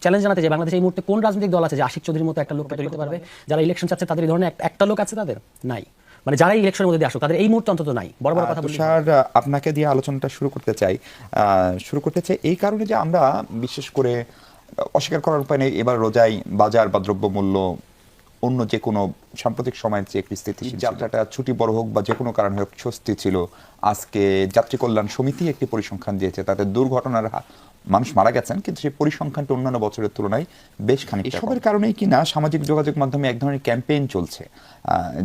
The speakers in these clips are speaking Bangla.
চ্যালেঞ্জ জানাতে যে বাংলাদেশে এই মুহূর্তে কোন রাজনৈতিক দল আছে যে আশিক চৌধুরীর মতো একটা লোককে তৈরি করতে পারবে, যারা ইলেকশন চাচ্ছে তাদের এই ধরনের একটা লোক আছে তাদের নাই, মানে যারা ইলেকশনের মধ্যে দিয়ে আসুক তাদের এই মুহূর্তে অন্তত নাই। বড় বড় কথা বলি স্যার, আপনাকে দিয়ে আলোচনাটা শুরু করতে চাই এই কারণে যে আমরা বিশেষ করে অস্বীকার করার উপায় নেই, এবার রোজায় বাজার বা দ্রব্যমূল্য অন্য যে কোনো সাম্প্রতিক সময়ের চেয়ে একটি স্থিতিশীল, যাত্রাটা ছুটি বড় হোক বা যে কোনো কারণে হোক স্বস্তি ছিল। আজকে যাত্রী কল্যাণ সমিতি একটি পরিসংখ্যান দিয়েছে, তাতে দুর্ঘটনার মানুষ মারা গেছেন, কিন্তু সেই পরিসংখ্যানটা অন্যান্য বছরের তুলনায় বেশ খানিক। এসবের কারণেই কিনা সামাজিক যোগাযোগ মাধ্যমে এক ধরনের ক্যাম্পেইন চলছে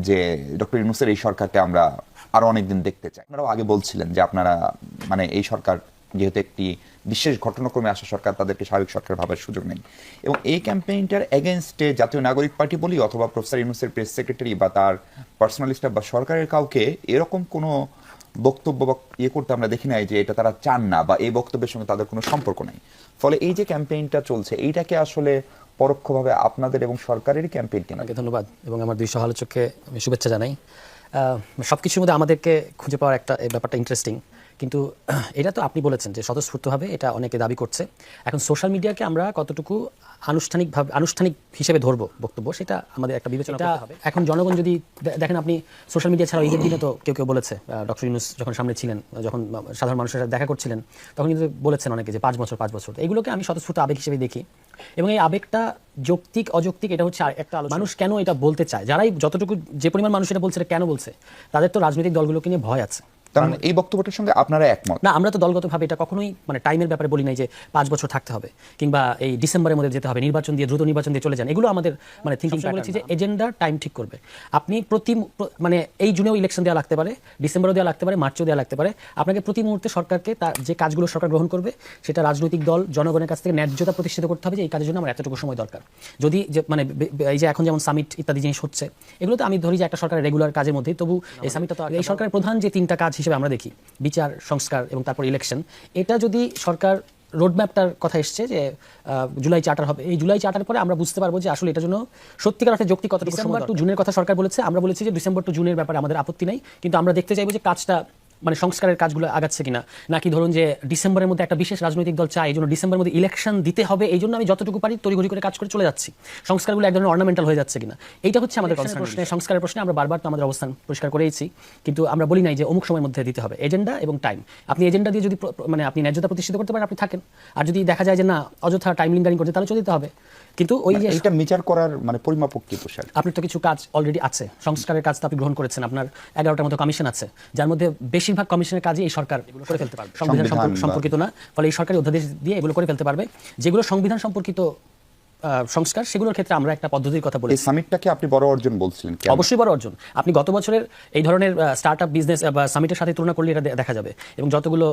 যে ডক্টর ইউনূসের এই সরকারকে আমরা আরো অনেকদিন দেখতে চাই। আপনারাও আগে বলছিলেন যে আপনারা মানে এই সরকার যেহেতু একটি বিশেষ ঘটনাক্রমে আসা সরকার, তাদেরকে স্বাভাবিক সরকার ভাবার সুযোগ নেই, এবং এই ক্যাম্পেইনটার এগেনস্টে জাতীয় নাগরিক পার্টি বলি অথবা প্রফেসর ইউনূসের প্রেস সেক্রেটারি বা তার পার্সোনাল স্টাফ বা সরকারের কাউকে এরকম কোনো বক্তব্য বা করতে আমরা দেখি নাই যে এটা তারা চান না বা এই বক্তব্যের সঙ্গে তাদের কোনো সম্পর্ক নেই। ফলে এই যে ক্যাম্পেইনটা চলছে এইটাকে আসলে পরোক্ষভাবে আপনাদের এবং সরকারেরই ক্যাম্পেইন কিনা। ধন্যবাদ এবং আমার দুই সহ-আলোচককে আমি শুভেচ্ছা জানাই। সবকিছুর মধ্যে আমাদেরকে খুঁজে পাওয়ার একটা ব্যাপারটা ইন্টারেস্টিং, কিন্তু এটা তো আপনি বলেছেন যে স্বতঃস্ফূর্তভাবে এটা অনেকে দাবি করছে। এখন সোশ্যাল মিডিয়াকে আমরা কতটুকু আনুষ্ঠানিক হিসেবে ধরবো বক্তব্য, সেটা আমাদের একটা বিবেচনা করতে হবে। এখন জনগণ যদি দেখেন, আপনি সোশ্যাল মিডিয়া ছাড়াও ঈদের দিনে তো কেউ বলেছে, ডক্টর ইউনূস যখন সামনে ছিলেন, যখন সাধারণ মানুষের সাথে দেখা করছিলেন, তখন কিন্তু বলেছেন অনেকে যে 5 বছর। এগুলোকে আমি স্বতঃস্ফূর্ত আবেগ হিসেবে দেখি, এবং এই আবেগটা যৌক্তিক অযৌক্তিক এটা হচ্ছে একটা মানুষ কেন এটা বলতে চায়, যারাই যতটুকু যে পরিমাণ মানুষ এটা বলছে, এটা কেন বলছে, তাদের তো রাজনৈতিক দলগুলোকে নিয়ে ভয় আছে। কারণ এই বক্তব্যটার সঙ্গে আপনারা একমত না? আমরা তো দলগতভাবে এটা কখনোই মানে টাইমের ব্যাপারে বলি নাই যে 5 বছর থাকতে হবে কিংবা এই ডিসেম্বরের মধ্যে যেতে হবে, নির্বাচন দিয়ে দ্রুত নির্বাচন দিয়ে চলে যান, এগুলো আমাদের মানে থিঙ্কিং বলেছি যে এজেন্ডার টাইম ঠিক করবে। আপনি মানে এই জুনেও ইলেকশন দেওয়া লাগতে পারে, ডিসেম্বরেও দেওয়া লাগতে পারে, মার্চেও দেওয়া লাগতে পারে। আপনাকে প্রতি মুহূর্তে সরকারকে তার যে কাজগুলো সরকার গ্রহণ করবে সেটা রাজনৈতিক দল জনগণের কাছ থেকে ন্যায্যতা প্রতিষ্ঠিত করতে হবে যে এই কাজের জন্য আমার এতটুকু সময় দরকার। যদি মানে এই যে এখন যেমন সামিট ইত্যাদি জিনিস হচ্ছে, এগুলো তো আমি ধরি যে একটা সরকারের রেগুলার কাজের মধ্যে, তবু এই সামিটটা তো এই সরকারের প্রধান যে 3টা কাজ হিসেবে আমরা দেখি, বিচার, সংস্কার এবং তারপর ইলেকশন, এটা যদি সরকার রোডম্যাপটার কথা এসছে যে জুলাই চার্টার হবে, এই জুলাই চার্টার পরে আমরা বুঝতে পারবো যে আসলে এটার জন্য সত্যিকার অর্থে যৌক্তিক কতটুকু। ডিসেম্বর টু জুনের কথা সরকার বলেছে, আমরা বলেছি যে ডিসেম্বর টু জুনের ব্যাপারে আমাদের আপত্তি নাই, কিন্তু আমরা দেখতে চাইবো যে কাজটা মানে সংস্কারের কাজগুলো আগাচ্ছে কিনা, নাকি ধরুন যে ডিসেম্বরের মধ্যে একটা বিশেষ রাজনৈতিক দল চায় এই জন্য ডিসেম্বরের মধ্যে ইলেকশন দিতে হবে, এই জন্য আমি যতটুকু পারি তড়িঘড়ি করে কাজ করে চলে যাচ্ছি, সংস্কারগুলো এক ধরনের অর্নামেন্টাল হয়ে যাচ্ছে কিনা, এইটা হচ্ছে আমাদের প্রশ্নে। সংস্কারের প্রশ্নে আমরা বারবার তো আমাদের অবস্থান পরিষ্কার করেইছি, কিন্তু আমরা বলি নাই যে অমুক সময়ের মধ্যে দিতে হবে। এজেন্ডা এবং টাইম, আপনি এজেন্ডা দিয়ে যদি মানে আপনি ন্যায্যতা প্রতিষ্ঠিত করতে পারেন আপনি থাকেন, আর যদি দেখা যায় যে না অযথা টাইম লিঙ্গারিং করতে তাহলে চলে দিতে হবে। কিন্তু ওই যে এটা বিচার করার মানে পরিমাপক কি স্যার? আপনার তো কিছু কাজ অলরেডি আছে, সংস্কারের কাজ তো আপনি গ্রহণ করেছেন, আপনার 11টার মতো কমিশন আছে, যার মধ্যে বেশিরভাগ কমিশনের কাজই এই সরকার করে ফেলতে পারবে, সংবিধান সম্পর্কিত না। ফলে এই সরকারি অধ্যাদেশ দিয়ে এগুলো করে ফেলতে পারবে। যেগুলো সংবিধান সম্পর্কিত সংস্কার, সেগুলোর ক্ষেত্রে আমরা একটা পদ্ধতির কথা বলেছি। এই সামিটটাকে আপনি বড় অর্জন বলছিলেন, অবশ্যই বড় অর্জন। আপনি গত বছরের এই ধরনের স্টার্টআপ বিজনেস বা সামিটের সাথে তুলনা করলে এটা দেখা যাবে, এবং যতগুলো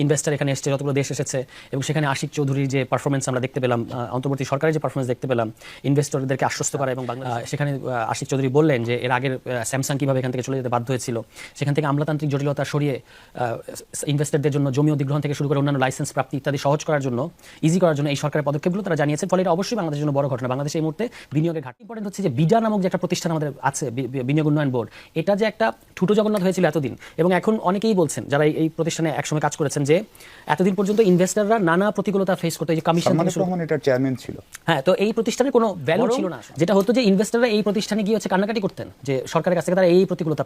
ইনভেস্টার এখানে এসেছে, যতগুলো দেশ এসেছে, এবং সেখানে আশিক চৌধুরীর যে পারফরমেন্স আমরা দেখতে পেলাম, অন্তর্বর্তী সরকারের যে পারফরমেন্স দেখতে পেলাম, ইনভেস্টরদেরকে আশ্বস্ত করা, এবং সেখানে আশিক চৌধুরী বললেন যে এর আগের স্যামসাং কিভাবে এখান থেকে চলে যেতে বাধ্য হয়েছিল, সেখান থেকে আমলাতান্ত্রিক জটিলতা সরিয়ে ইনভেস্টরদের জন্য জমি অধিগ্রহণ থেকে শুরু করে অন্যান্য লাইসেন্স প্রাপ্তি ইত্যাদি সহজ করার জন্য, ইজি করার জন্য এই সরকারের পদক্ষেপগুলো তারা জানিয়েছেন। ফলে এটা অবশ্যই বাংলাদেশের জন্য বড় ঘটনা। বাংলাদেশ এই মুহূর্তে বিনিয়োগের ঘাটতি। ইম্পর্টেন্ট হচ্ছে যে বিডা নামক যে একটা প্রতিষ্ঠান আমাদের আছে, বিনিয়োগ উন্নয়ন বোর্ড, এটা যে একটা ঠুটো জগন্নাথ হয়েছিল এতদিন, এবং এখন অনেকেই বলছেন যারা এই প্রতিষ্ঠানে একসময় কাজ করেছেন যে এতদিন পর্যন্ত ইনভেস্টররা নানা প্রতিকূলতা ফেস করতে, যে কমিশন এটার চেয়ারম্যান ছিল, হ্যাঁ, তো এই প্রতিষ্ঠানের কোনো ভ্যালু ছিল না। যেটা হতো যে ইনভেস্টররা এই প্রতিষ্ঠানে গিয়ে হচ্ছে কান্নাকাটি করতেন যে সরকারের কাছ থেকে তারা এই প্রতিকূলতা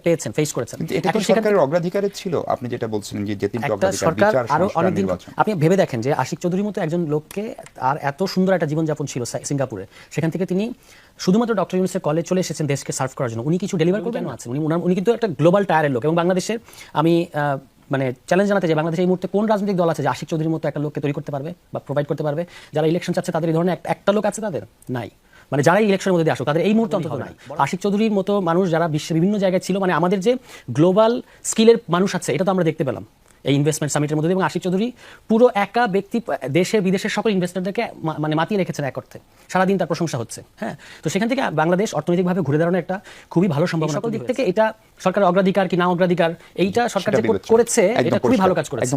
পেয়েছেন, ফেস করেছেন। এখন সরকারের অগ্রাধিকারের ছিল, আপনি যেটা বলছিলেন যে তিনটা অগ্রাধিকার, সরকার বিচার, আরো সংস্কার, অনেকদিন। নির্বাচন। আপনি ভেবে দেখেন যে আশিক চৌধুরীর মতো একজন লোককে, আর এত সুন্দর একটা জীবনযাপন ছিল সিঙ্গাপুরে, সেখান থেকে তিনি শুধুমাত্র ডক্টর ইউনূসের কলে চলে এসেছেন দেশকে সার্ভ করার জন্য। উনি কিছু ডেলিভার করবেন আছেন, উনি কিন্তু একটা গ্লোবাল টায়ারের লোক, এবং বাংলাদেশের আমি মানে চ্যালেঞ্জ জানাতে যে বাংলাদেশে এই মুহূর্তে কোন রাজনৈতিক দল আছে যে আশিক চৌধুরীর মতো একটা লোককে তৈরি করতে পারবে বা প্রোভাইড করতে পারবে, যারা ইলেকশন চাচ্ছে তাদের এই ধরনের একটা লোক আছে তাদের নাই, মানে যারাই ইলেকশনের মধ্যে দিয়ে আসুক তাদের এই মুহূর্তে অন্তত নাই। আশিক চৌধুরীর মতো মানুষ যারা বিশ্বের বিভিন্ন জায়গায় ছিল, মানে আমাদের যে গ্লোবাল স্কিলের মানুষ আছে, এটা তো আমরা দেখতে পেলাম এই ইনভেস্টমেন্ট সামিটের মধ্যে। এবং আশিক চৌধুরী পুরো একা ব্যক্তি দেশের বিদেশের সকল ইনভেস্টরদেরকে মানে মাতিয়ে রেখেছেন এক অর্থে, সারাদিন তার প্রশংসা হচ্ছে। হ্যাঁ, তো সেখান থেকে বাংলাদেশ অর্থনৈতিকভাবে ঘুরে দাঁড়ানোর একটা খুবই ভালো সম্ভাবনা। সকল দিক থেকে এটা সরকারের অগ্রাধিকার কি না অগ্রাধিকার, এইটা সরকার যে করেছে এটা খুবই ভালো কাজ করেছে।